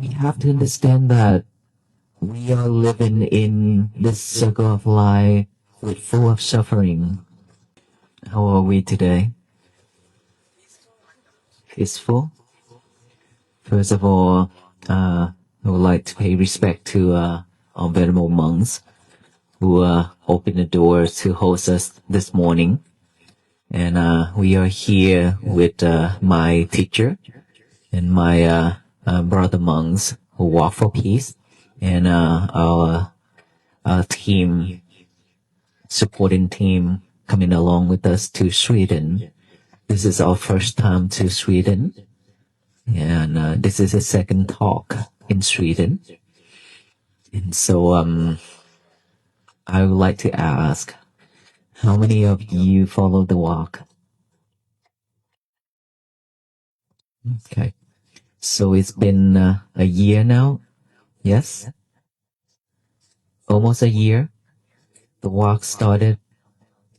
we have to understand that we are living in this circle of life with full of suffering. How are we today? Peaceful? First of all, I would like to pay respect to our Venerable monks who opened the doors to host us this morning. And we are here with my teacher and my brother monks who walk for peace, and our team, supporting team, coming along with us to Sweden. This is our first time to Sweden, and this is the second talk in Sweden. And so I would like to ask, how many of you follow the walk? Okay. So it's been a year now? Yes? Almost a year. The walk started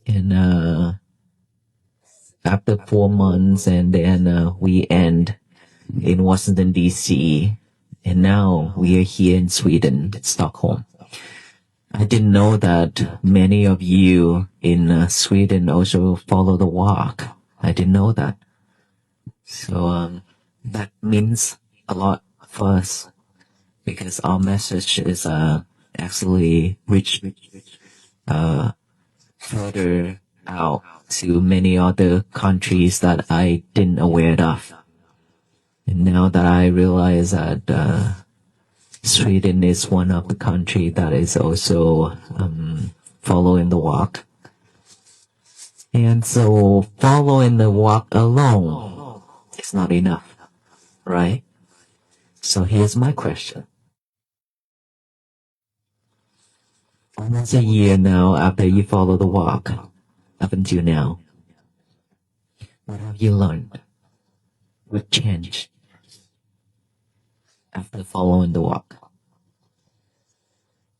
in after 4 months, and then we end in Washington, D.C. And now we are here in Sweden, Stockholm. I didn't know that many of you in Sweden also follow the walk. I didn't know that. So that means a lot for us, because our message is actually reach further out to many other countries that I didn't aware of. And now that I realize that Sweden is one of the country that is also following the walk. And so following the walk alone is not enough, right? So here's my question. Almost a year now after you follow the walk, up until now, what have you learned? What changed after following the walk?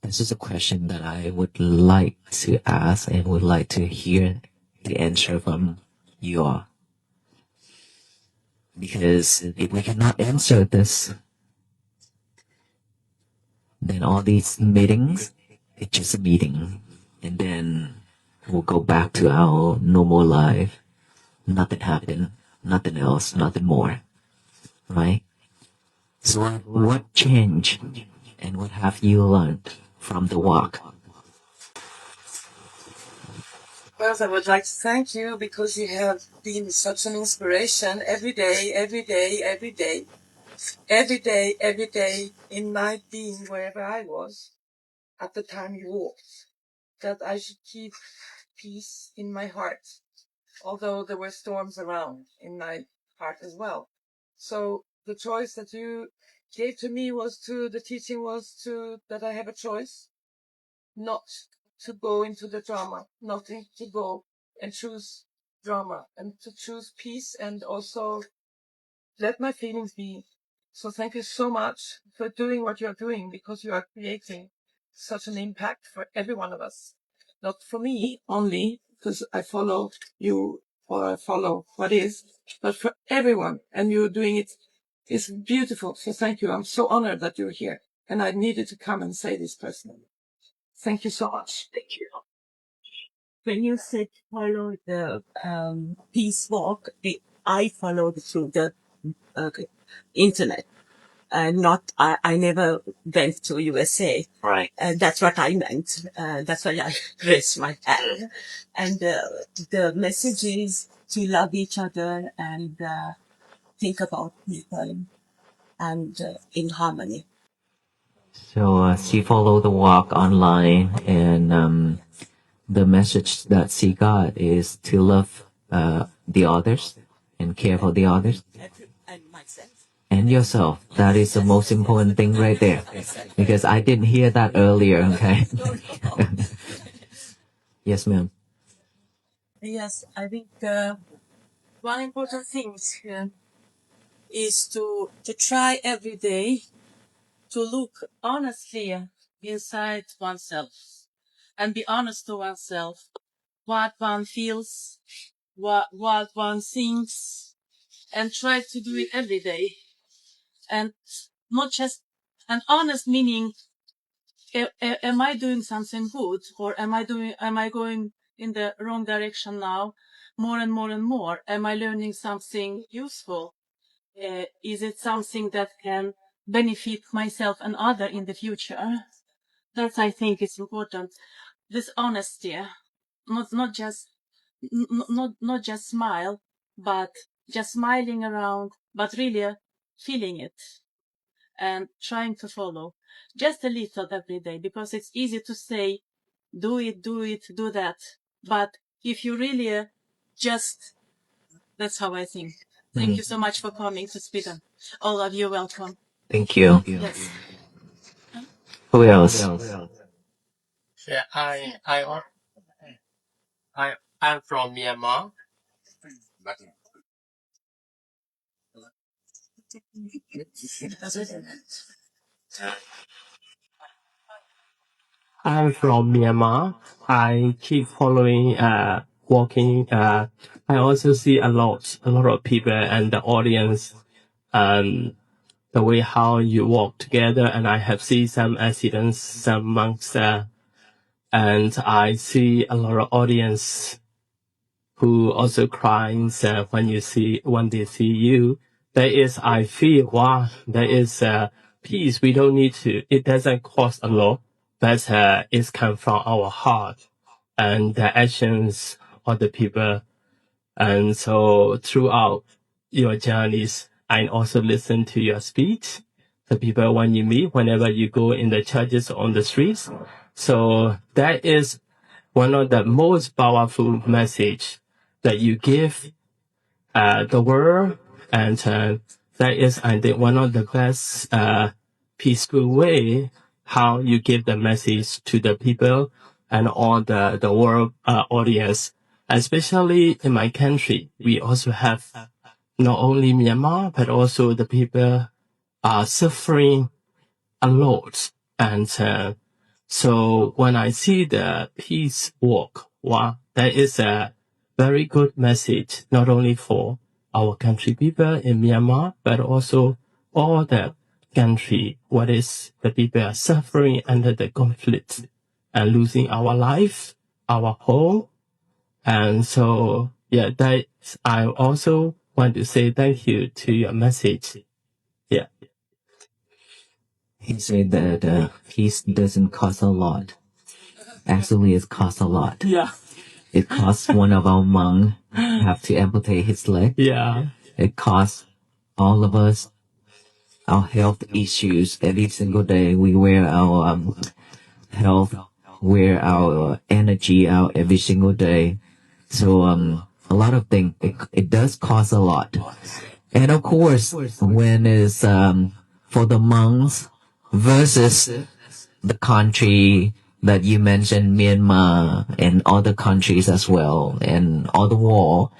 This is a question that I would like to ask and would like to hear the answer from you all. Because if we cannot answer this, then all these meetings, it's just a meeting. And then we'll go back to our normal life. Nothing happened, nothing else, nothing more. Right? So what changed and what have you learned from the walk? Well, I would like to thank you, because you have been such an inspiration every day, every day, every day, every day, every day in my being, wherever I was, at the time you walked, that I should keep peace in my heart, although there were storms around in my heart as well. So the choice that you gave to me the teaching was that I have a choice not to go into the drama, not to go and choose drama, and to choose peace, and also let my feelings be. So thank you so much for doing what you're doing, because you are creating such an impact for every one of us. Not for me only, because I follow you or I follow what is, but for everyone. And you're doing it. It's beautiful. So thank you. I'm so honored that you're here. And I needed to come and say this personally. Thank you so much. Thank you. When you said follow the peace walk, I followed through the internet. I never went to USA. Right. That's what I meant. That's why I raised my hand. And the message is to love each other and think about people and in harmony. So she followed the walk online, and the message that she got is to love the others and care for the others And myself. and yourself. That is the most important thing right there, because I didn't hear that earlier. Okay. Yes, ma'am. Yes, I think one important thing is to try every day to look honestly inside oneself and be honest to oneself, what one feels, what one thinks, and try to do it every day. And not just an honest meaning. Am I doing something good, or am I going in the wrong direction now? More and more and more. Am I learning something useful? Is it something that can benefit myself and other in the future? That I think is important. This honesty, not just not just smile, but just smiling around, but really feeling it and trying to follow just a little every day, because it's easy to say, do it, do that. But if you really just, that's how I think. Thank you so much for coming to Sweden. All of you, welcome. Thank you. Yes. Who else? Yeah, I'm from Myanmar. I'm from Myanmar. I keep following, walking. I also see a lot of people and the audience, the way how you walk together. And I have seen some accidents, some monks there, and I see a lot of audience who also cries when they see you. There is, I feel, wow, there is peace. We don't need to. It doesn't cost a lot, but it's come from our heart and the actions of the people. And so throughout your journeys, I also listen to your speech. The people when you meet, whenever you go in the churches on the streets. So that is one of the most powerful message that you give the world, and that is, I think, one of the best peaceful way how you give the message to the people and all the world audience. Especially in my country, we also have not only Myanmar but also the people are suffering a lot, and so when I see the peace walk, wow, that is a very good message, not only for our country people in Myanmar, but also all the country, what is the people are suffering under the conflict and losing our life, our home. And so, yeah, that I also want to say thank you to your message. Yeah. He said that peace doesn't cost a lot. Actually, it costs a lot. Yeah. It costs one of our monks have to amputate his leg. Yeah. It costs all of us our health issues every single day. We wear our health, wear our energy out every single day. So a lot of things. It does cost a lot. And of course, when it's for the monks versus the country that you mentioned, Myanmar, and other countries as well, and all the war,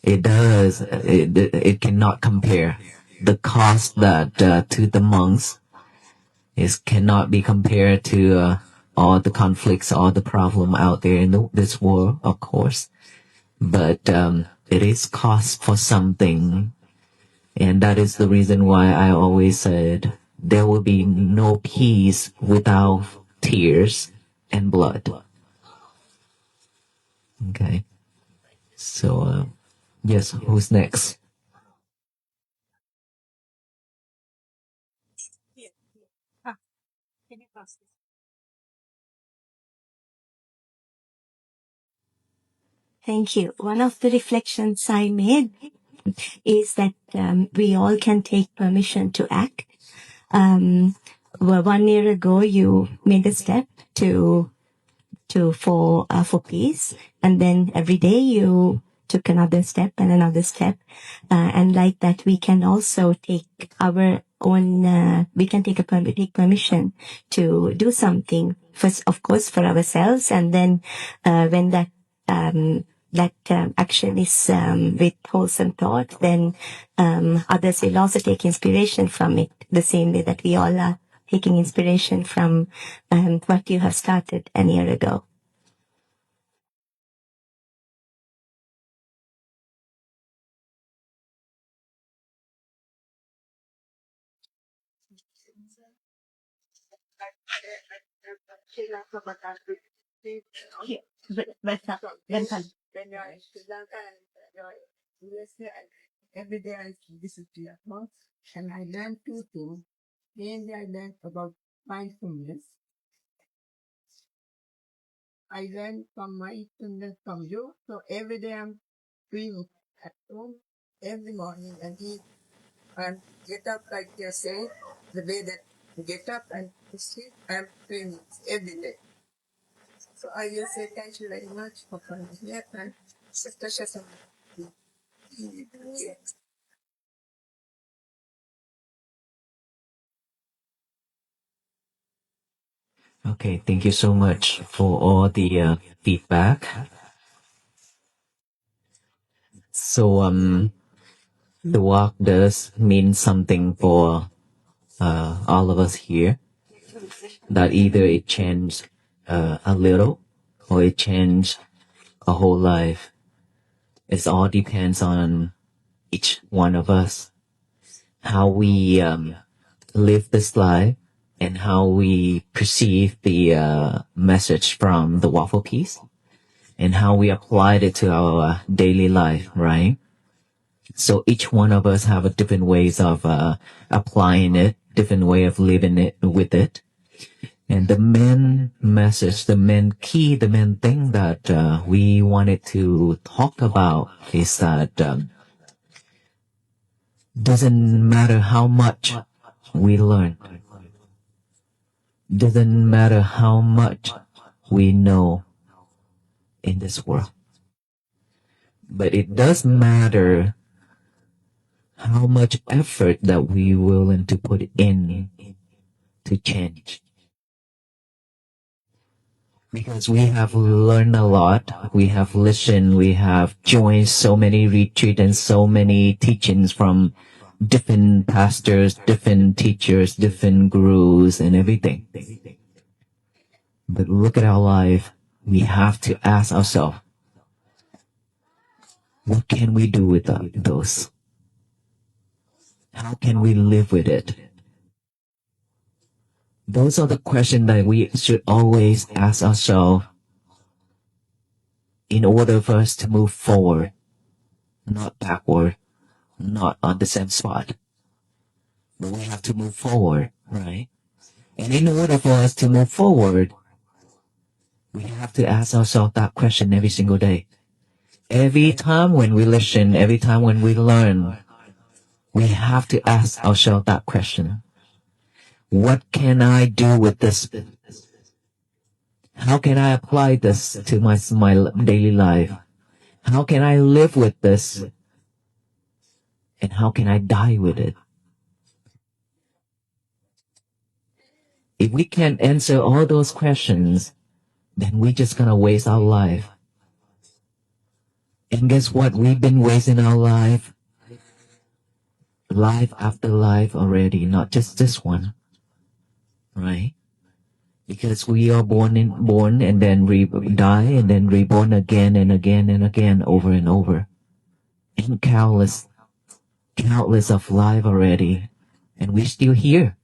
it cannot compare. The cost that to the monks is cannot be compared to all the conflicts, all the problem out there in this world, of course. But it is cost for something, and that is the reason why I always said there will be no peace without tears and blood. Okay. So, yes, who's next? Thank you. One of the reflections I made is that we all can take permission to act. Well, 1 year ago, you made a step for peace, and then every day you took another step and another step, and like that, we can also take our own. We can take permission to do something first, of course, for ourselves, and then when that action is with wholesome thought, then others will also take inspiration from it, the same way that we all are taking inspiration from what you have started a year ago. Every day I listen to your thoughts and I learn two things. Mainly I learn about mindfulness. I learn from mindfulness from you. So every day I'm doing it at home every morning and get up like you say, the way that you get up and you sleep, I'm doing it every day. So I will say thank you very much for coming here and Sister Shasana. Okay, thank you so much for all the feedback. So the walk does mean something for all of us here. That either it changed a little or it changed a whole life. It all depends on each one of us, how we live this life and how we perceive the message from the waffle piece and how we applied it to our daily life, right? So each one of us have a different ways of applying it, different way of living it with it. And the main message, the main key, the main thing that we wanted to talk about is that doesn't matter how much we learn, doesn't matter how much we know in this world, but it does matter how much effort that we willing to put in to change. Because we have learned a lot, we have listened, we have joined so many retreats and so many teachings from different pastors, different teachers, different gurus and everything. But look at our life, we have to ask ourselves, what can we do with those? How can we live with it? Those are the questions that we should always ask ourselves in order for us to move forward, not backward, not on the same spot. But we have to move forward, right? And in order for us to move forward, we have to ask ourselves that question every single day. Every time when we listen, every time when we learn, we have to ask ourselves that question. What can I do with this? How can I apply this to my daily life? How can I live with this? And how can I die with it? If we can't answer all those questions, then we're just gonna waste our life. And guess what? We've been wasting our life after life already, not just this one, right? Because we are born and then die and then reborn again and again and again, over and over. And countless of life already, and we're still here.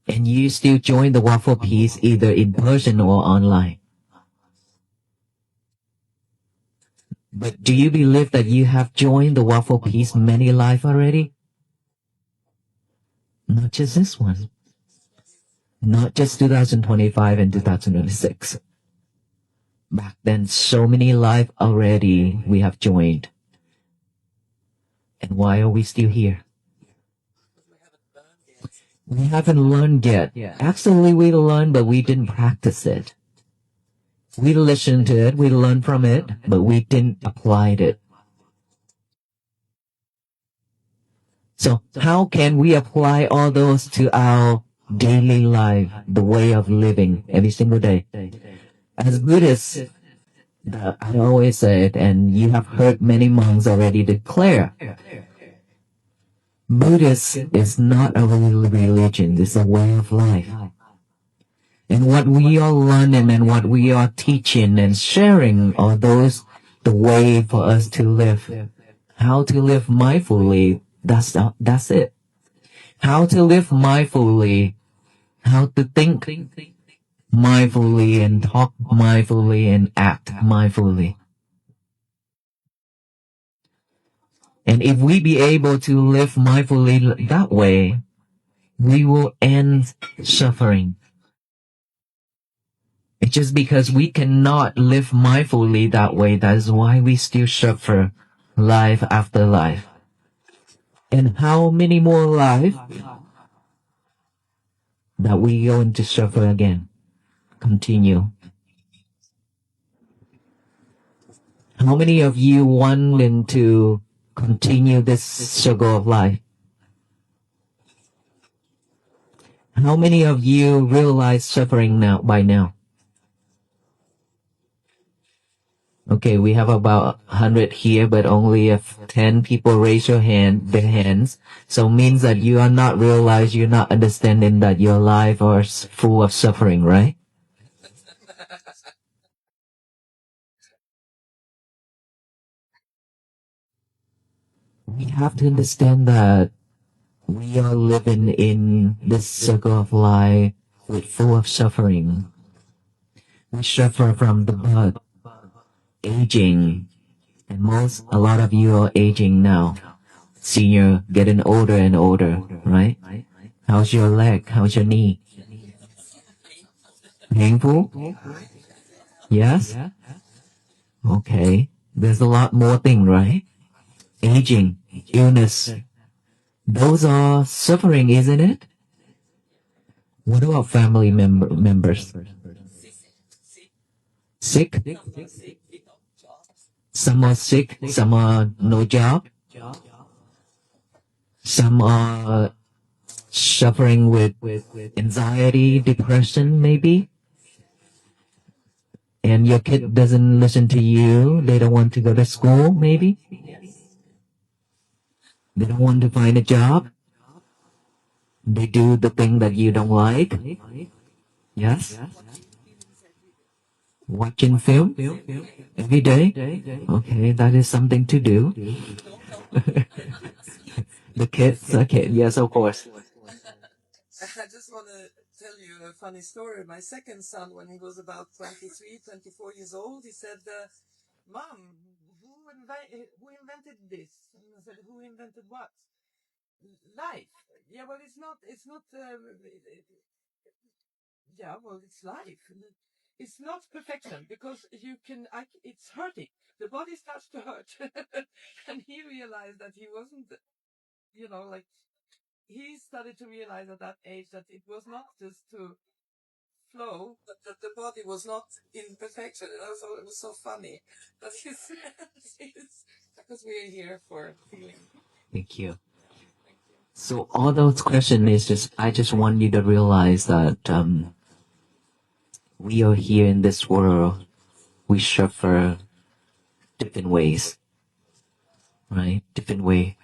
And you still join the waffle piece either in person or online. But do you believe that you have joined the waffle piece many life already? Not just this one. Not just 2025 and 2026. Back then, so many life already we have joined. And why are we still here? We haven't learned yet. Actually, we learned, but we didn't practice it. We listened to it, we learned from it, but we didn't apply it. So how can we apply all those to our daily life, the way of living every single day? As Buddhists, I always say it, and you have heard many monks already declare, Buddhism is not a religion, it's a way of life. And what we are learning and what we are teaching and sharing are those, the way for us to live. How to live mindfully, that's it. how to live mindfully, how to think mindfully and talk mindfully and act mindfully. And if we be able to live mindfully that way, we will end suffering. It's just because we cannot live mindfully that way, that is why we still suffer life after life. And how many more lives that we going to suffer again? Continue. How many of you wanting to continue this struggle of life? How many of you realize suffering now by now? Okay, we have about 100 here, but only if 10 people raise their hands. So means that you are not realize, you're not understanding that your life is full of suffering, right? We have to understand that we are living in this circle of life with full of suffering. We suffer from the birth, aging, and a lot of you are aging now. Senior, getting older and older, right? How's your leg? How's your knee? Painful? Yes? Okay. There's a lot more thing, right? Aging, illness. Those are suffering, isn't it? What about family members? Sick? Some are sick, some are no job. Some are suffering with anxiety, depression, maybe. And your kid doesn't listen to you. They don't want to go to school, maybe. They don't want to find a job. They do the thing that you don't like. Yes? Watching film every day. Okay, that is something to do. The kids, okay, yes, of course. I just want to tell you a funny story. My second son, when he was about 23, 24 years old, he said, Mom, who invented this? And I said, who invented what? Life. Yeah, well, it's not, yeah, well, it's life. It's not perfection because it's hurting. The body starts to hurt. And he realized that he wasn't, like, he started to realize at that age that it was not just to flow, but that the body was not in perfection. And I thought it was so funny that he's because we're here for feeling. Thank you. So all those questions is I just want you to realize that we are here in this world. We suffer different ways, right? Different way.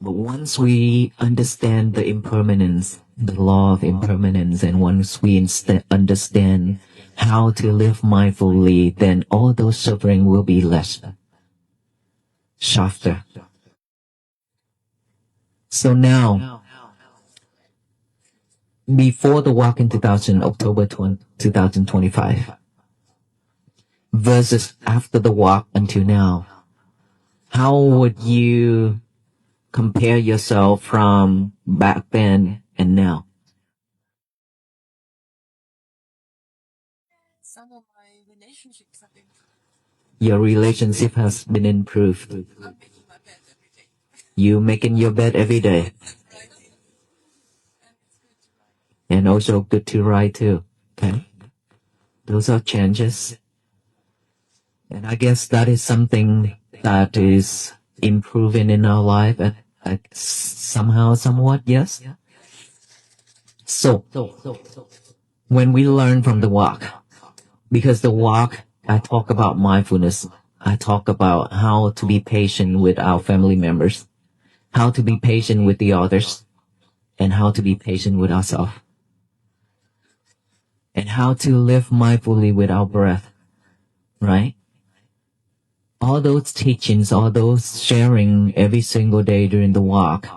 But once we understand the impermanence, the law of impermanence, and once we understand how to live mindfully, then all those suffering will be less, softer. So now, before the walk in October 2025, versus after the walk until now, how would you compare yourself from back then and now? Some of my relationships have been. Your relationship has been improved. I'm making my bed every day. You making your bed every day. Writing. And it's good to write. And also good to write too. Okay? Those are changes. And I guess that is something that is improving in our life somehow, somewhat, yes? So, when we learn from the walk, because the walk, I talk about mindfulness, I talk about how to be patient with our family members, how to be patient with the others, and how to be patient with ourselves, and how to live mindfully with our breath, right? All those teachings, all those sharing every single day during the walk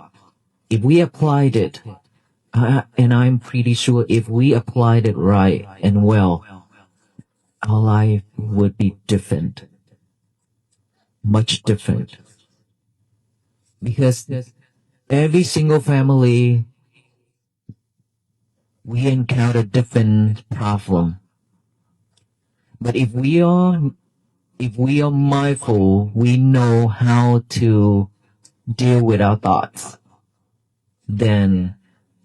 if we applied it, and I'm pretty sure if we applied it right and well, our life would be different, much different. Because every single family, we encounter different problem. But if we are mindful, we know how to deal with our thoughts, then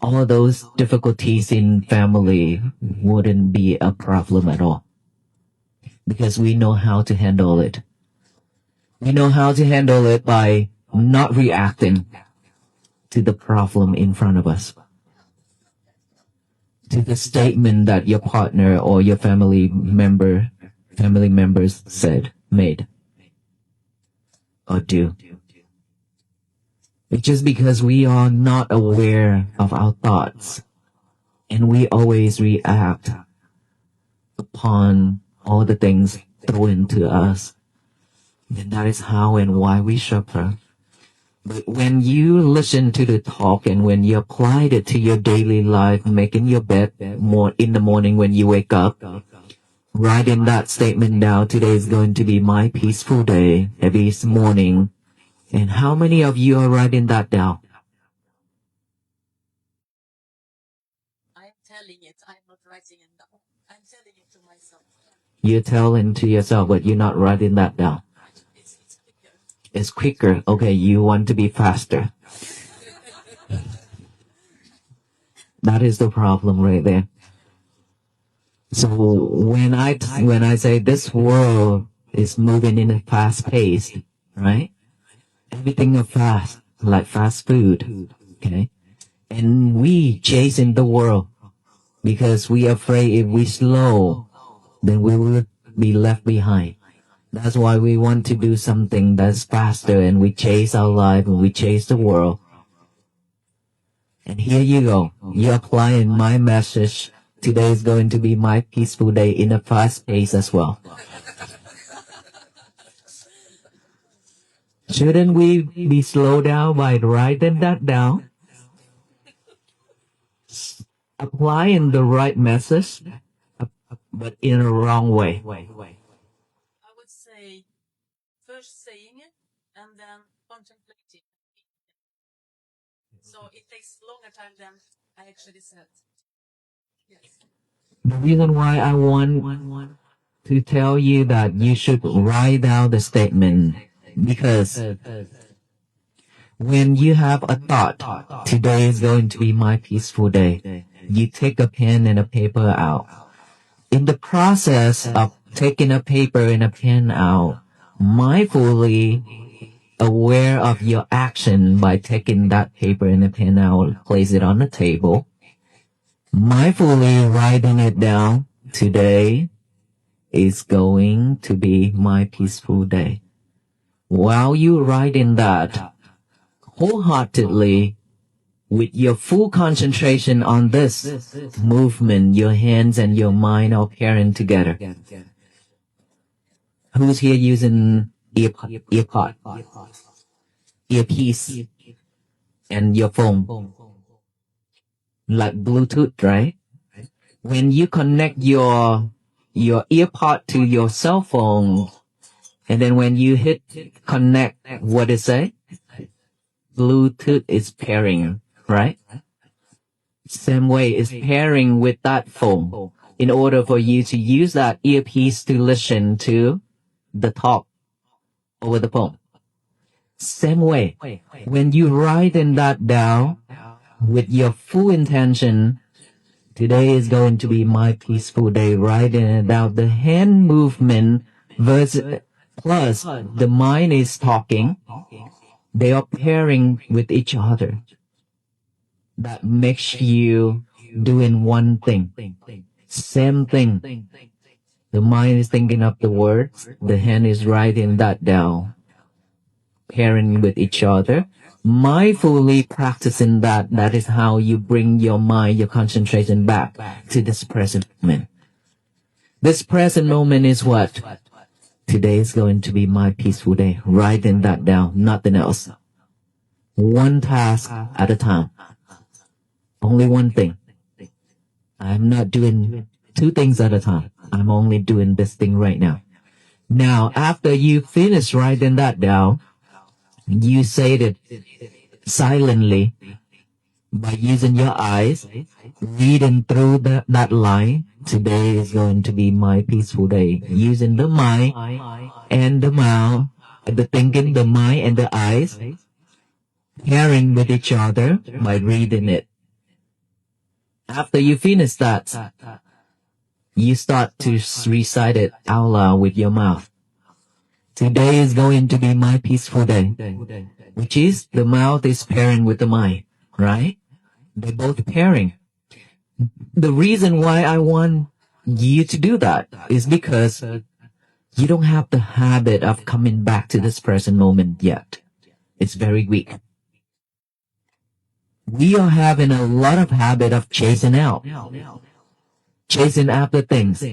all those difficulties in family wouldn't be a problem at all. Because we know how to handle it. We know how to handle it by not reacting to the problem in front of us, to the statement that your partner or your family members made, or do. It's just because we are not aware of our thoughts, and we always react upon all the things thrown to us, then that is how and why we suffer. But when you listen to the talk and when you apply it to your daily life, making your bed in the morning when you wake up, writing that statement down, today is going to be my peaceful day, every morning. And how many of you are writing that down? I'm telling it. I'm not writing it down. I'm telling it to myself. You're telling to yourself, but you're not writing that down. It's quicker. It's quicker. Okay, you want to be faster. That is the problem right there. So when I say this world is moving in a fast pace, right? Everything is fast, like fast food, okay? And we chasing the world because we are afraid if we slow, then we will be left behind. That's why we want to do something that's faster, and we chase our life and we chase the world. And here you go. You're applying my message. Today is going to be my peaceful day in a fast pace as well. Shouldn't we be slowed down by writing that down? Applying the right message, but in a wrong way. I would say first saying it and then contemplating. So it takes longer time than I actually said. Yes. The reason why I want to tell you that you should write down the statement, because when you have a thought, today is going to be my peaceful day, you take a pen and a paper out. In the process of taking a paper and a pen out, mindfully aware of your action by taking that paper and a pen out, place it on the table, mindfully writing it down, today is going to be my peaceful day. While you writing that, wholeheartedly, with your full concentration on this movement, your hands and your mind are pairing together. Who's here using earpod, earpiece, and your phone? Like Bluetooth, right? When you connect your earpod to your cell phone, and then when you hit connect, what it say? Bluetooth is pairing, right? Same way, it's pairing with that phone in order for you to use that earpiece to listen to the talk over the phone. Same way, when you writing that down with your full intention, today is going to be my peaceful day, writing it down, the hand movement versus plus the mind is talking, they are pairing with each other. That makes you doing one thing. Same thing. The mind is thinking of the words, the hand is writing that down, pairing with each other. Mindfully practicing that, that is how you bring your mind, your concentration back to this present moment. This present moment is what? Today is going to be my peaceful day. Writing that down, nothing else. one task at a time. Only one thing. I'm not doing two things at a time. I'm only doing this thing right now. Now, after you finish writing that down, you say it silently by using your eyes, reading through that line. Today is going to be my peaceful day. Using the mind and the mouth, the thinking, the mind and the eyes, pairing with each other by reading it. After you finish that, you start to recite it out loud with your mouth. Today is going to be my peaceful day, which is the mouth is pairing with the mind, right? They're both pairing. The reason why I want you to do that is because you don't have the habit of coming back to this present moment yet. It's very weak. We are having a lot of habit of chasing after things.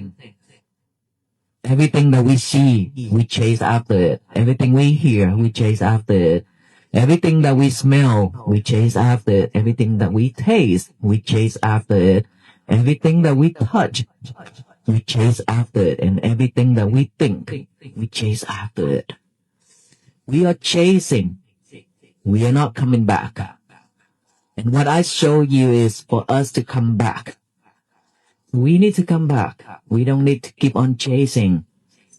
Everything that we see, we chase after it. Everything we hear, we chase after it. Everything that we smell, we chase after it. Everything that we taste, we chase after it. Everything that we touch, we chase after it. And everything that we think, we chase after it. We are chasing. We are not coming back. And what I show you is for us to come back. We need to come back. We don't need to keep on chasing.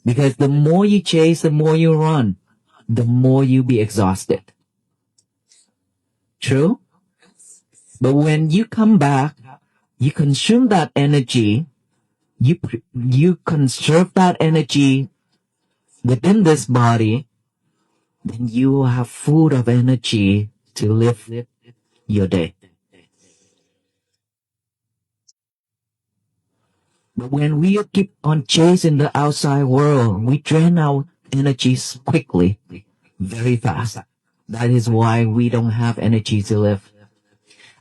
Because the more you chase, the more you run, the more you be exhausted. True? But when you come back, you consume that energy, you conserve that energy within this body, then you will have food of energy to live your day. But when we keep on chasing the outside world, we drain our energies quickly, very fast. That is why we don't have energy to live.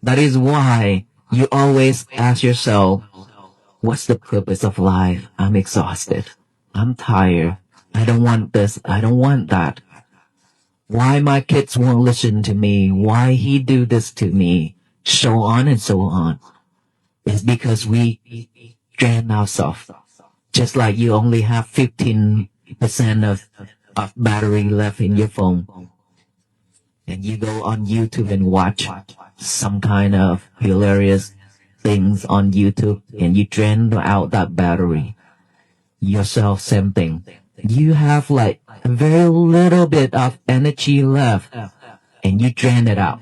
That is why you always ask yourself, what's the purpose of life? I'm exhausted. I'm tired. I don't want this. I don't want that. Why my kids won't listen to me? Why he do this to me? So on and so on. It's because we drain ourselves. Just like you only have 15% of battery left in your phone. And you go on YouTube and watch some kind of hilarious things on YouTube and you drain out that battery. Yourself, same thing. You have like a very little bit of energy left and you drain it out.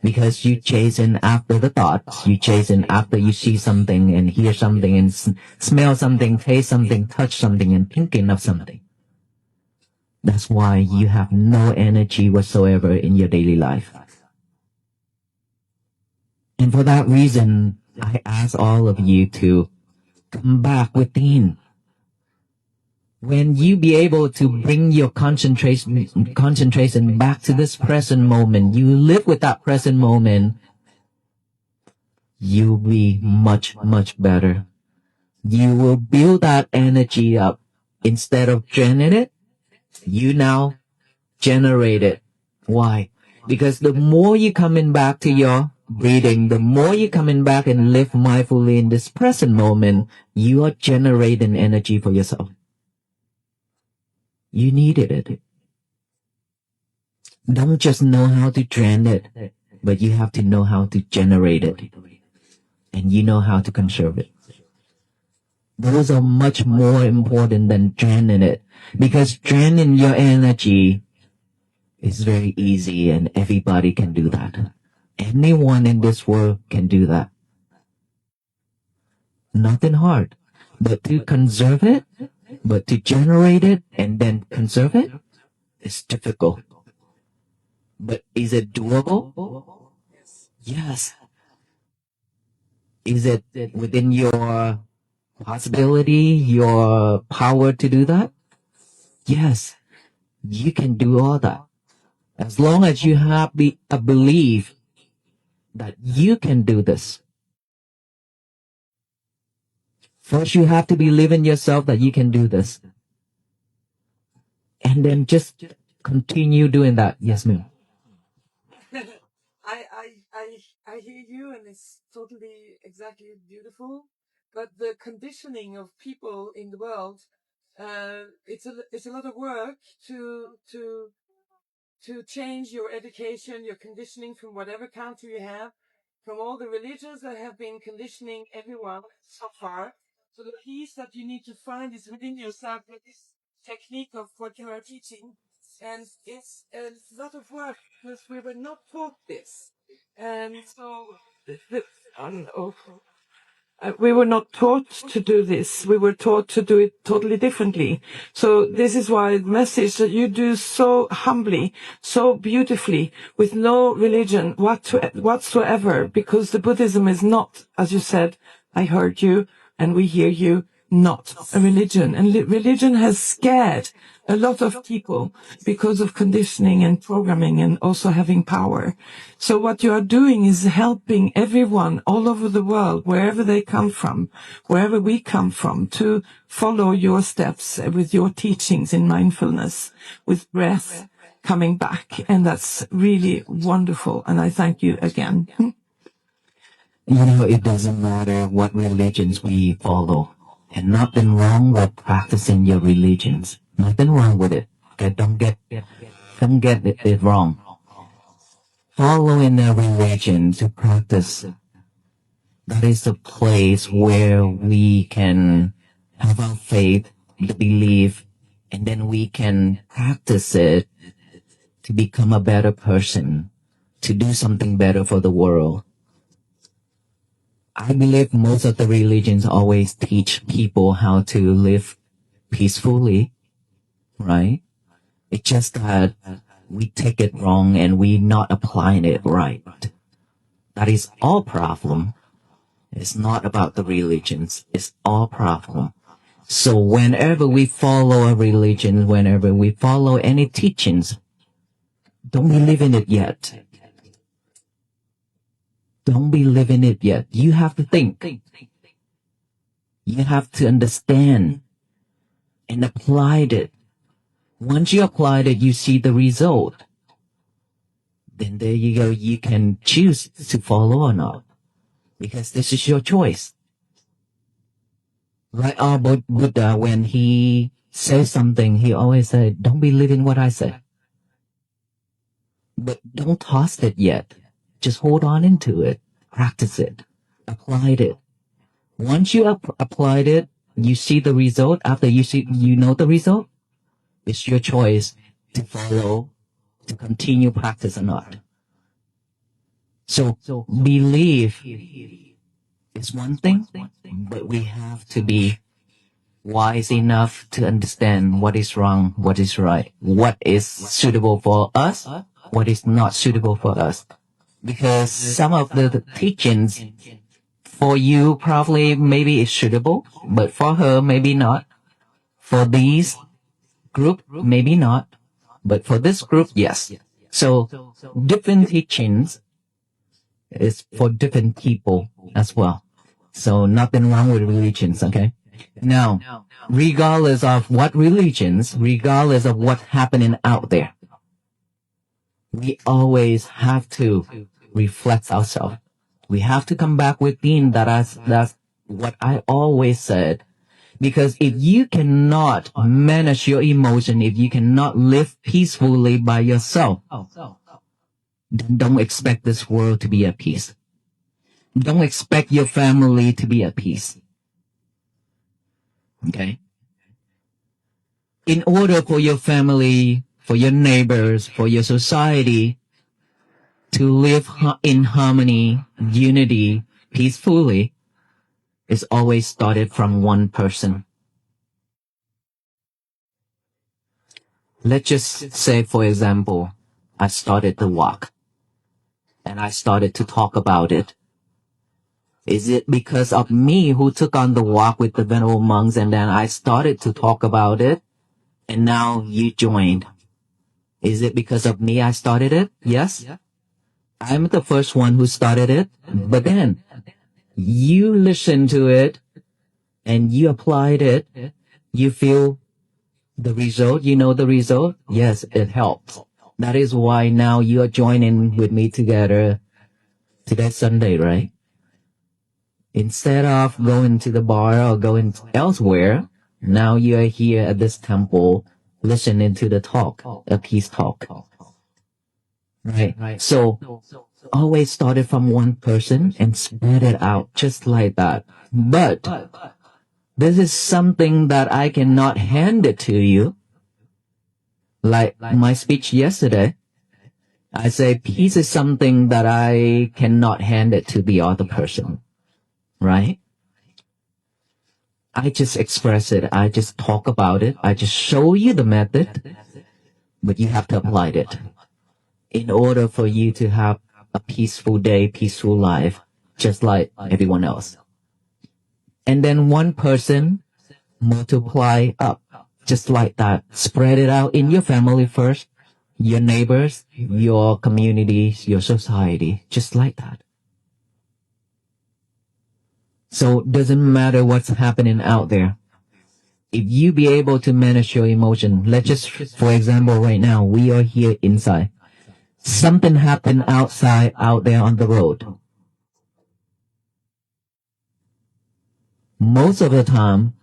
Because you chasing after the thoughts, you chasing after you see something and hear something and smell something, taste something, touch something and thinking of something. That's why you have no energy whatsoever in your daily life. And for that reason, I ask all of you to come back within. When you be able to bring your concentration back to this present moment, you live with that present moment, you'll be much, much better. You will build that energy up. Instead of draining it, you now generate it. Why? Because the more you coming back to your breathing, the more you coming back and live mindfully in this present moment, you are generating energy for yourself. You needed it. Don't just know how to drain it, but you have to know how to generate it. And you know how to conserve it. Those are much more important than draining it. Because draining your energy is very easy and everybody can do that. Anyone in this world can do that. Nothing hard. But to conserve it, but to generate it and then conserve it is difficult. But is it doable? Yes. Is it within your possibility, your power to do that? Yes. You can do all that. As long as you have a belief that you can do this. First, you have to believe in yourself that you can do this. And then just continue doing that. Yes, ma'am. I hear you, and it's totally exactly beautiful. But the conditioning of people in the world, it's a lot of work to change your education, your conditioning from whatever country you have, from all the religions that have been conditioning everyone so far. So the peace that you need to find is within yourself with this technique of what you are teaching. And it's a lot of work because we were not taught this. And so, I don't know. We were not taught to do this. We were taught to do it totally differently. So this is why the message that you do so humbly, so beautifully, with no religion whatsoever, because the Buddhism is not, as you said, I heard you and we hear you, not a religion. And religion has scared a lot of people because of conditioning and programming and also having power. So what you are doing is helping everyone all over the world, wherever they come from, wherever we come from, to follow your steps with your teachings in mindfulness, with breath coming back. And that's really wonderful. And I thank you again. It doesn't matter what religions we follow. And nothing wrong with practicing your religions. Nothing wrong with it. Okay, don't get it wrong. Following a religion to practice, that is a place where we can have our faith, the belief, and then we can practice it to become a better person, to do something better for the world. I believe most of the religions always teach people how to live peacefully, right? It's just that we take it wrong and we not applying it right. That is our problem. It's not about the religions. It's our problem. So whenever we follow a religion, whenever we follow any teachings, don't believe in it yet. Don't believe in it yet. You have to think. You have to understand and apply it. Once you applied it, you see the result. Then there you go. You can choose to follow or not, because this is your choice. Like our Buddha, when he says something, he always said, don't believe in what I say. But don't toss it yet. Just hold on into it. Practice it. Apply it. Once you applied it, you see the result. After you know the result, it's your choice to follow, to continue practice or not. So belief is one thing, but we have to be wise enough to understand what is wrong, what is right, what is suitable for us, what is not suitable for us. Because some of the teachings for you probably maybe is suitable, but for her maybe not. For these group, maybe not. But for this group, yes. So different teachings is for different people as well. So nothing wrong with religions, okay? Now, regardless of what religions, regardless of what's happening out there, we always have to reflect ourselves. We have to come back within. That's what I always said. Because if you cannot manage your emotion, if you cannot live peacefully by yourself, then don't expect this world to be at peace. Don't expect your family to be at peace. Okay? In order for your family, for your neighbors, for your society to live in harmony, unity, peacefully, it's always started from one person. Let's just say, for example, I started to walk and I started to talk about it. Is it because of me who took on the walk with the Venerable monks and then I started to talk about it and now you joined? Is it because of me I started it? Yes. I'm the first one who started it, but then you listened to it and you applied it. You feel the result, you know the result? Yes, it helps. That is why now you are joining with me together Today's Sunday, right? Instead of going to the bar or going elsewhere, now you are here at this temple listening to the talk, a peace talk. Right? So always started from one person and spread it out just like that. But this is something that I cannot hand it to you. Like my speech yesterday, I say peace is something that I cannot hand it to the other person. Right? I just express it. I just talk about it. I just show you the method, but you have to apply it in order for you to have a peaceful day, peaceful life, just like everyone else. And then one person multiply up, just like that. Spread it out in your family first, your neighbors, your communities, your society, just like that. So it doesn't matter what's happening out there. If you be able to manage your emotion, let's just, for example, right now, we are here inside. Something happened outside, out there on the road. Most of the time,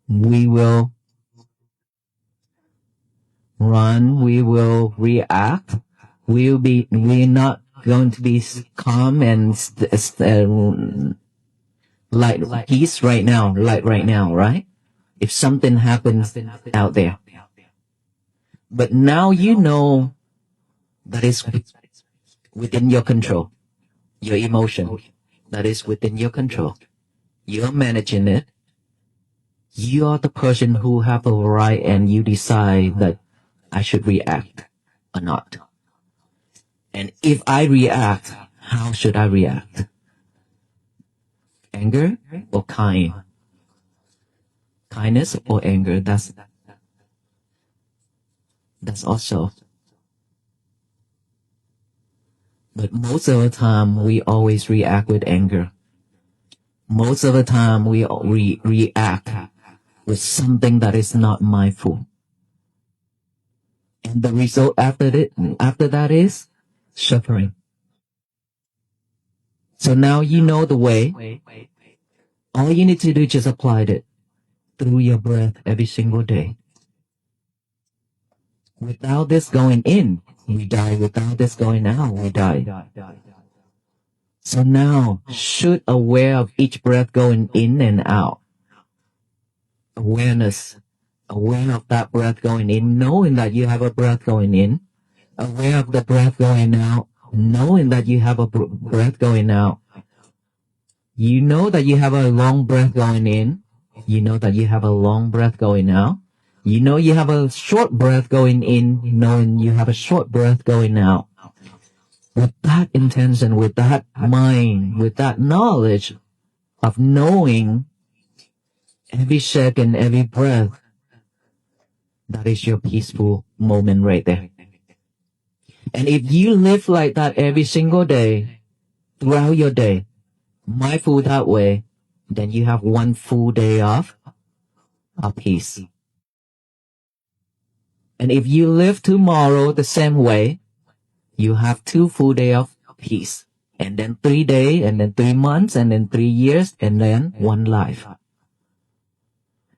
we will run, we will react, we're not going to be calm and like peace right now, like right now, right? If something happens out there. But now you know that is within your control, your emotion, that is within your control. You're managing it. You are the person who have a right and you decide that I should react or not. And if I react, how should I react? Anger or kind? Kindness or anger? That's also. But most of the time, we always react with anger. Most of the time, we react with something that is not mindful. And the result after that is suffering. So now you know the way. All you need to do is just apply it through your breath every single day. Without this going in, we die. Without this going out, we die. So now, should aware of each breath going in and out. Awareness. Aware of that breath going in, knowing that you have a breath going in. Aware of the breath going out, knowing that you have a breath going out. You know that you have a long breath going in. You know that you have a long breath going out. You know you have a short breath going in, knowing you have a short breath going out. With that intention, with that mind, with that knowledge of knowing every second, every breath, that is your peaceful moment right there. And if you live like that every single day, throughout your day, mindful that way, then you have one full day of peace. And if you live tomorrow the same way, you have 2 full days of peace. And then 3 days, and then 3 months, and then 3 years, and then 1 life.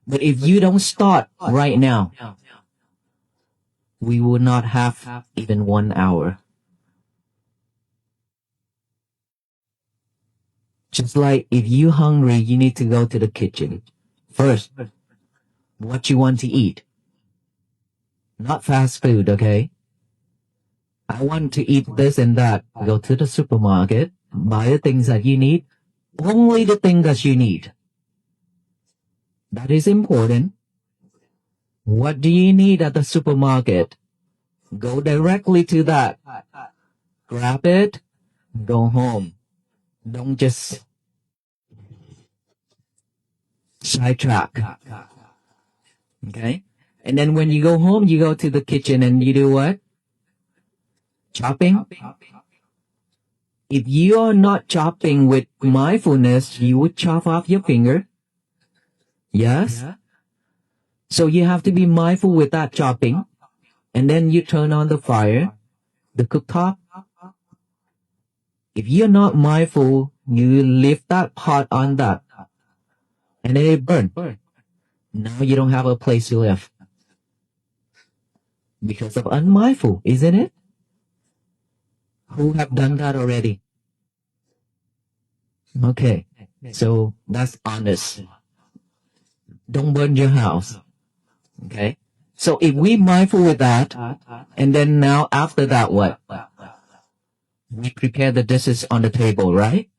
But if you don't start right now, we will not have even 1 hour. Just like if you're hungry, you need to go to the kitchen. First, what you want to eat. Not fast food, okay? I want to eat this and that. Go to the supermarket, buy the things that you need, only the thing that you need. That is important. What do you need at the supermarket? Go directly to that. Grab it, go home. Don't just sidetrack. Okay? And then when you go home, you go to the kitchen and you do what? Chopping. If you are not chopping with mindfulness, you would chop off your finger. Yes? So you have to be mindful with that chopping. And then you turn on the fire, the cooktop. If you're not mindful, you leave that pot on that, and then it burns. Now you don't have a place to live because of unmindful, isn't it? Who have done that already? Okay, so that's honest. Don't burn your house. Okay, so if we mindful with that, and then now after that, what? We prepare the dishes on the table, right?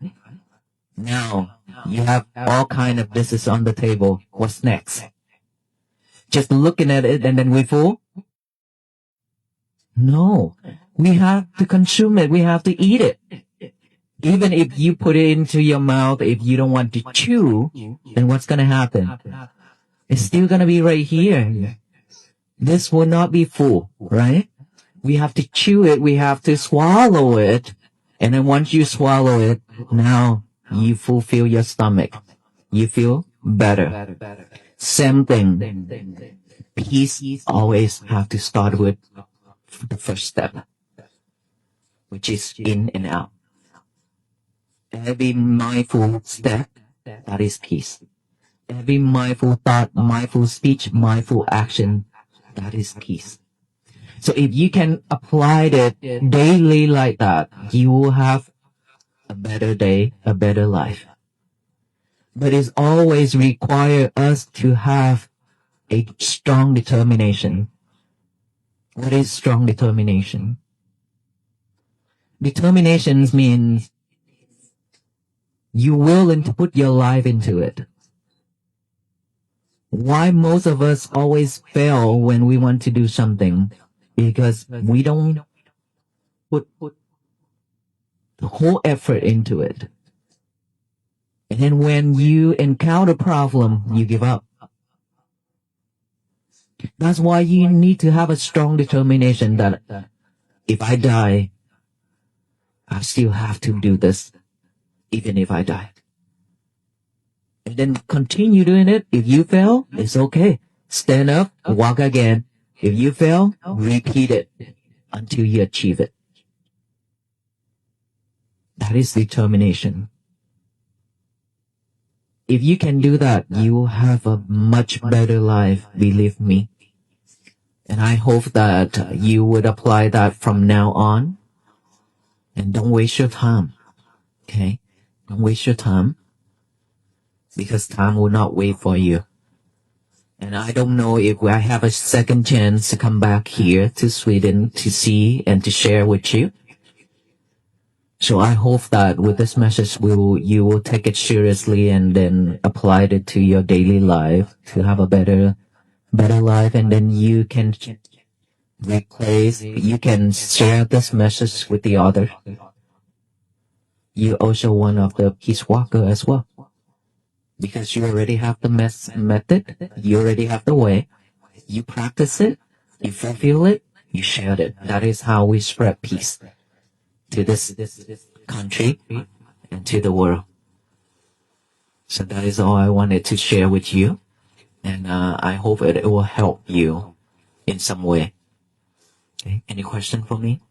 Now you have all kind of dishes on the table. What's next? Just looking at it and then we full? No, we have to consume it. We have to eat it. Even if you put it into your mouth, if you don't want to chew, then what's going to happen? It's still going to be right here. This will not be full, right? We have to chew it. We have to swallow it. And then once you swallow it, now you fulfill your stomach. You feel better. Same thing. Peace always have to start with the first step, which is in and out. Every mindful step, that is peace. Every mindful thought, mindful speech, mindful action, that is peace. So if you can apply it daily like that, you will have a better day, a better life. But it's always require us to have a strong determination. What is strong determination? Determination means you're willing to put your life into it. Why most of us always fail when we want to do something? Because we don't put the whole effort into it. And then when you encounter problem, you give up. That's why you need to have a strong determination that if I die, I still have to do this, even if I die. And then continue doing it. If you fail, it's okay. Stand up, walk again. If you fail, repeat it until you achieve it. That is determination. If you can do that, you will have a much better life, believe me. And I hope that you would apply that from now on. And don't waste your time. Okay? Don't waste your time. Because time will not wait for you. And I don't know if I have a second chance to come back here to Sweden to see and to share with you. So I hope that with this message, you will take it seriously and then apply it to your daily life to have a better life. And then you can you can share this message with the other. You're also one of the peace walker as well. Because you already have the method, you already have the way, you practice it, you fulfill it, you share it. That is how we spread peace to this country and to the world. So that is all I wanted to share with you. And I hope it will help you in some way. Okay. Any question for me?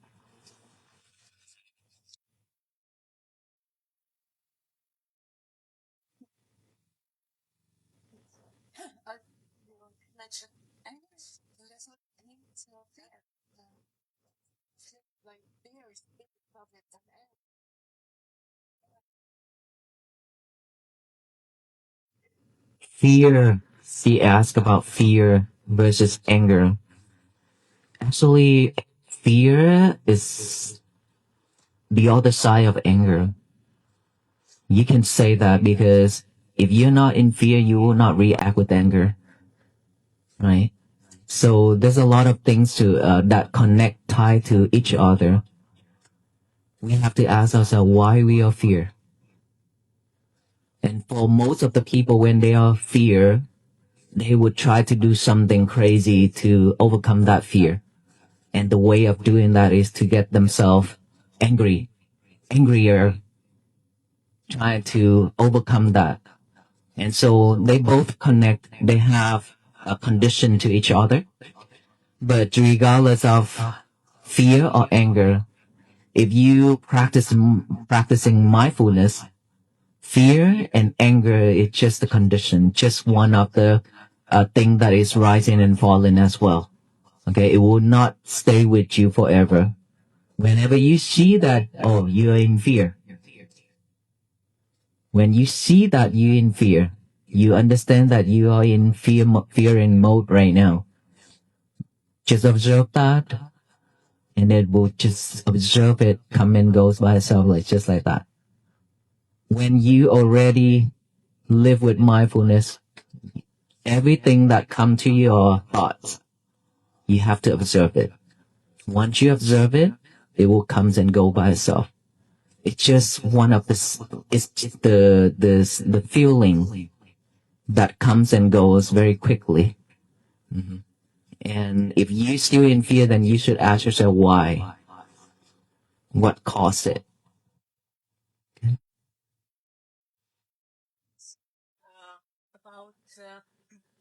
Fear. She asked about fear versus anger. Actually, fear is the other side of anger. You can say that because if you're not in fear, you will not react with anger, right? So there's a lot of things that connect, tie to each other. We have to ask ourselves why we are fear. And for most of the people, when they are fear, they would try to do something crazy to overcome that fear. And the way of doing that is to get themselves angrier, trying to overcome that. And so they both connect. They have a condition to each other. But regardless of fear or anger, If you practicing mindfulness, fear and anger is just a condition, just one of the thing that is rising and falling as well. Okay, it will not stay with you forever. Whenever you see that, oh, you are in fear. When you see that you're in fear, you understand that you are in fearing mode right now. Just observe that, and it will just observe it come and goes by itself, like just like that. When you already live with mindfulness, everything that come to your thoughts, you have to observe it. Once you observe it, it will come and go by itself. It's just one of it's just the feeling that comes and goes very quickly. Mm-hmm. And if you're still in fear, then you should ask yourself why. What caused it? About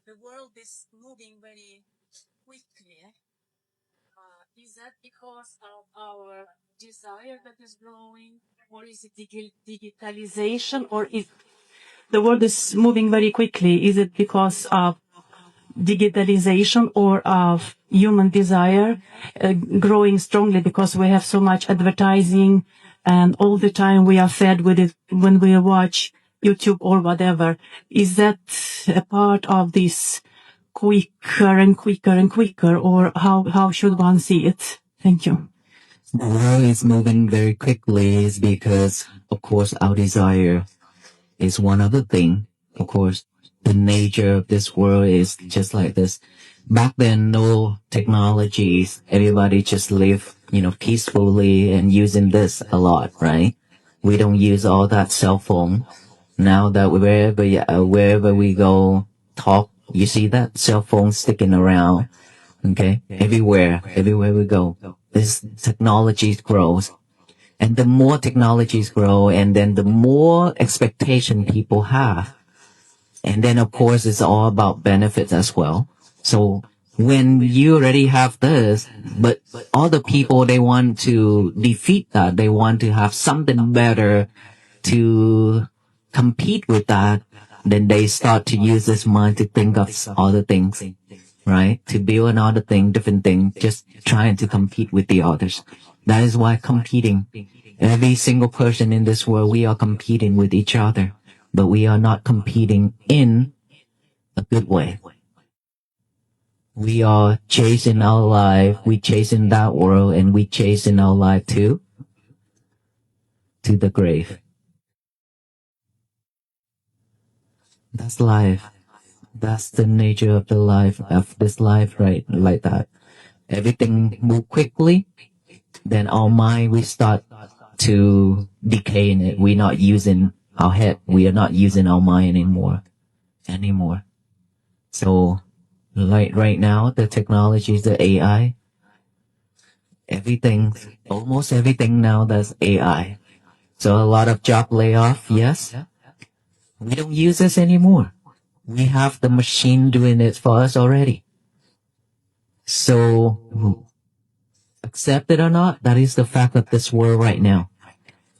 the world is moving very quickly. Is that because of our desire that is growing, or is it digitalization, or is the world is moving very quickly? Is it because of digitalization or of human desire growing strongly because we have so much advertising and all the time we are fed with it when we watch YouTube or whatever? Is that a part of this quicker and quicker and quicker, or how should one see it? Thank you. The world is moving very quickly is because, of course, our desire is one other thing. Of course, the nature of this world is just like this. Back then, no technologies. Everybody just live, peacefully and using this a lot, right? We don't use all that cell phone. Now that wherever we go, talk, you see that cell phone sticking around. Okay, everywhere we go, this technology grows. And the more technologies grow, and then the more expectation people have. And then, of course, it's all about benefits as well. So when you already have this, but other people, they want to defeat that. They want to have something better to compete with that. Then they start to use this mind to think of other things, right? To build another thing, different thing, just trying to compete with the others. That is why competing. Every single person in this world, we are competing with each other, but we are not competing in a good way. We are chasing our life, we chasing that world, and we chasing our life to the grave. That's life. That's the nature of the life, of this life, right? Like that. Everything move quickly, then our mind, we start to decay in it. We're not using our head. We are not using our mind anymore. So, like right now, the technologies, the AI, almost everything now that's AI. So a lot of job layoff, yes. We don't use this anymore. We have the machine doing it for us already. So, accept it or not, that is the fact of this world right now.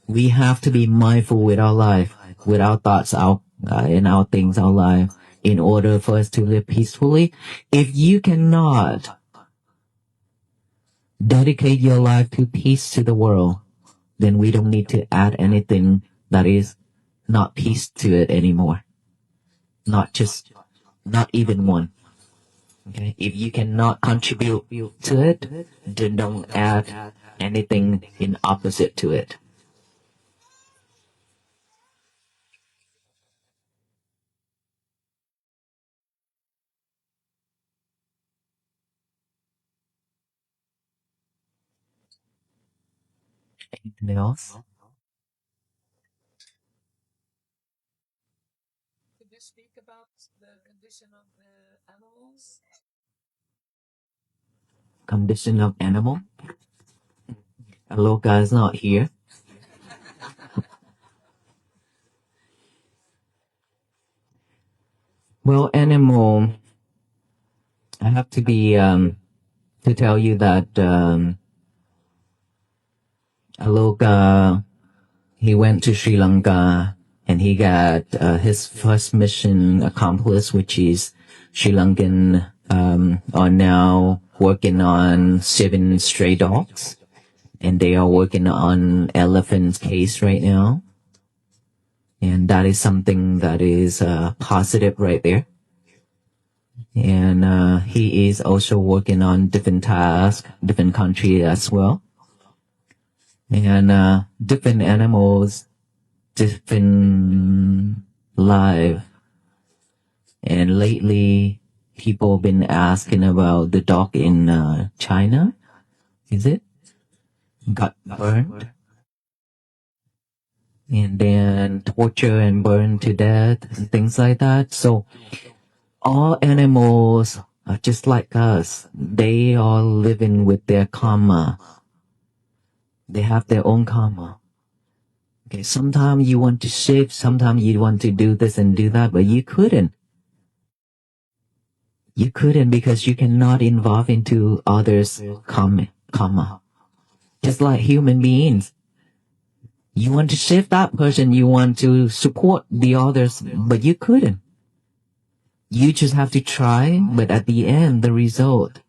We have to be mindful with our life, with our thoughts, in our things, our life, in order for us to live peacefully. If you cannot dedicate your life to peace to the world, then we don't need to add anything that is not peace to it anymore. Not even one. Okay? If you cannot contribute to it, then don't add anything in opposite to it. Anything else? Could you speak about the condition of the animals? Condition of animal? Aloka is not here. Well, animal, I have to be to tell you that Alok, he went to Sri Lanka and he got his first mission accomplished, which is Sri Lankan are now working on 7 stray dogs, and they are working on elephant case right now. And that is something that is positive right there. And he is also working on different tasks, different country as well. And different animals, different life. And lately, people been asking about the dog in China. Is it? Got burned. And then torture and burned to death and things like that. So all animals are just like us. They are living with their karma. They have their own karma. Okay, sometimes you want to shift, sometimes you want to do this and do that, but you couldn't. You couldn't because you cannot involve into others' karma. Just like human beings. You want to shift that person, you want to support the others, but you couldn't. You just have to try, but at the end, the result,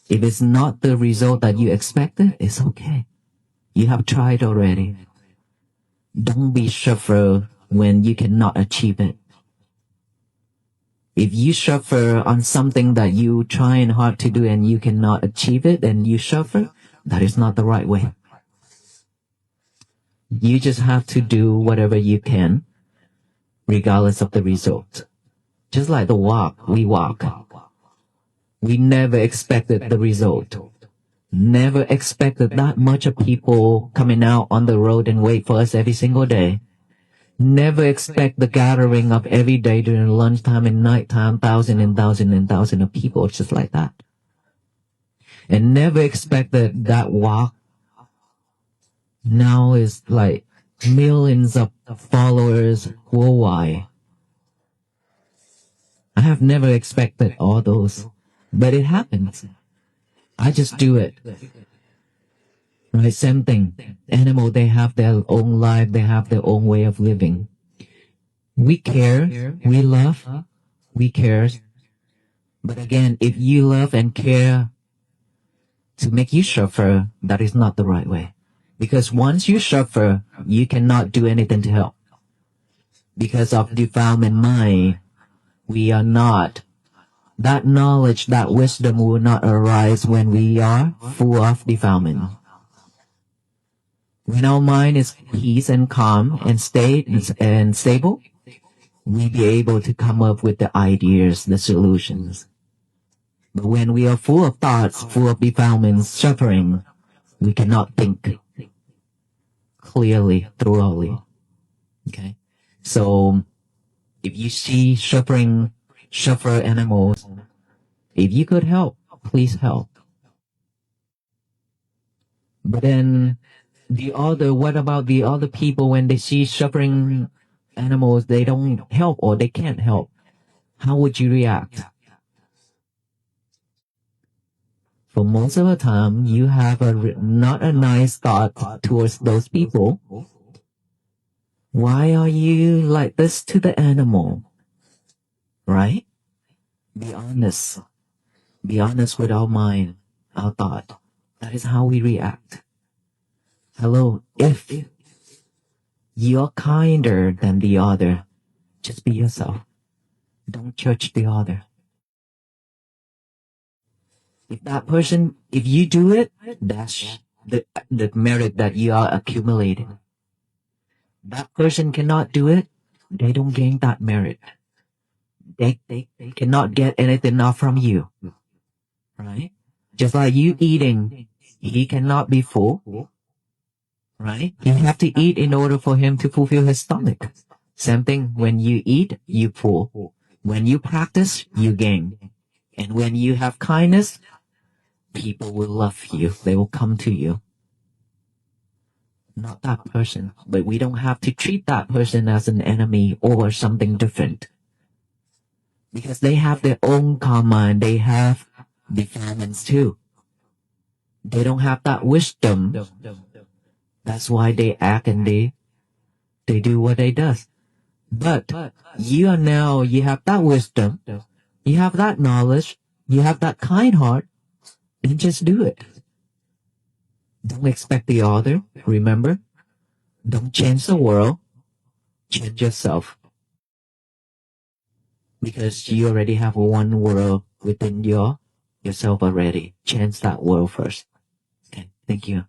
if it's not the result that you expected, it's okay. You have tried already. Don't be suffer when you cannot achieve it. If you suffer on something that you trying hard to do and you cannot achieve it and you suffer, that is not the right way. You just have to do whatever you can, regardless of the result. Just like the walk, we walk. We never expected the result. Never expected that much of people coming out on the road and wait for us every single day. Never expect the gathering of every day during lunchtime and nighttime, thousands and thousands and thousands of people just like that. And never expected that walk now is like millions of followers worldwide. I have never expected all those, but it happens. I just do it. Right, same thing. Animal, they have their own life, they have their own way of living. We care, we love, we care. But again, if you love and care to make you suffer, that is not the right way. Because once you suffer, you cannot do anything to help. Because of defilement mind, we are not. That knowledge, that wisdom will not arise when we are full of defilement. When our mind is peace and calm and stable, we'll be able to come up with the ideas, the solutions. But when we are full of thoughts, full of defilement, suffering, we cannot think clearly, thoroughly. Okay? So, if you see suffer animals, if you could help, please help. But then, what about the other people when they see suffering animals, they don't help or they can't help? How would you react? For most of the time, you have not a nice thought towards those people. Why are you like this to the animal? Right? Be honest. Be honest with our mind, our thought. That is how we react. Hello, if you're kinder than the other, just be yourself. Don't judge the other. If you do it, that's the merit that you are accumulating. That person cannot do it, they don't gain that merit. They cannot get anything off from you. Right? Just like you eating, he cannot be full. Right? You have to eat in order for him to fulfill his stomach. Same thing, when you eat, you full. When you practice, you gain. And when you have kindness, people will love you. They will come to you. Not that person. But we don't have to treat that person as an enemy or something different. Because they have their own karma and they have defilements too. They don't have that wisdom That's why they act and they do what they does. But you are now, you have that wisdom, you have that knowledge, you have that kind heart, and just do it. Don't expect the other. Remember, don't change the world, change yourself. Because you already have one world within yourself already. Change that world first. Okay, thank you.